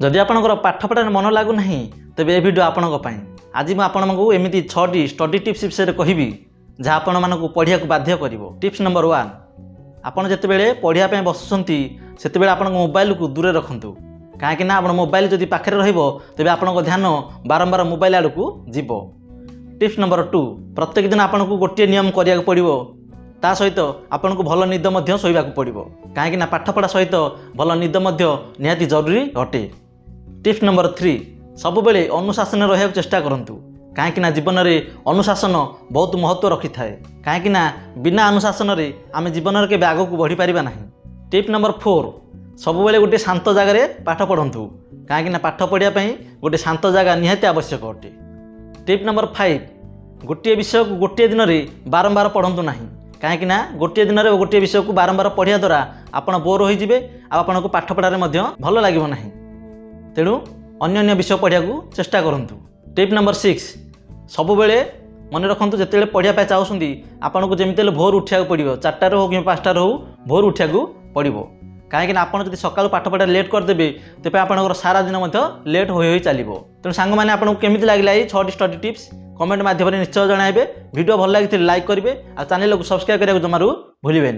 जदि आपणकर पाठपढ़ार मन लगुना तेज ये भिड आपण आज मुझे एमती 6टी स्टडी टिप्स विषय कहबी जहाँ आपण मानक पढ़िया बाध्य कर। टिप्स नंबर 1, आपड़ जिते पढ़ाई बसुँच से आप मोबाइल को दूर रखु कहीं आप मोबाइल जदि पाखे तेज आप ध्यान बारंबार मोबाइल आड़ को जीव। टिप्स नंबर 2, प्रत्येक दिन आपन को गोटे नियम करिया पड़ो ता सहित आपन को भल निद शोवा पड़ो कहीं पाठपढ़ा सहित भल निद निहाती जरूरी अटे। टिप्स नंबर 3, सब बेले अनुशासन रहा चेष्टा करूँ कहीं जीवन में अनुशासन बहुत महत्व रखी थाए कहीं बिना अनुशासन आम जीवन में केवे आग को बढ़ी पारिबा नहीं। टिप नंबर 4, सब बेले गोटे शांत जगार पाठ पढ़ु कहीं पाठ पढ़ाई गोटे शांत जगह निहाती आवश्यक अटे। टिप नंबर 5, गोटे विषय को गोटे दिन में बारंबार पढ़ु ना कहीं गोटे दिन में गोटे विषय को बारंबार पढ़िया द्वारा आपड़ बोर होइजिबे आपन को पाठ पढ़ारे भल लगे ना तेणु अन्य विषय पढ़िया चेष्टा करूँ। टिप नंबर 6, सब बेले मन रखु जिते पढ़ाई चाहूँगी आपन को जमी भोर उठा पड़ो 4टार हो कि 5टार हो भोर उठा पड़ो कहीं आपड़ जब सकाल पाठ पढ़ा लेट करदे तेज आप सारा दिन लेट हो चलो। तेणु सांग मैंने आपको केमी लगे ये 6टी स्टडी टिप्स कमेंट माध्यम निश्चय जन। वीडियो भल लगी लाइक करेंगे और चैनल को सब्सक्राइब करने को जमारू भूलें।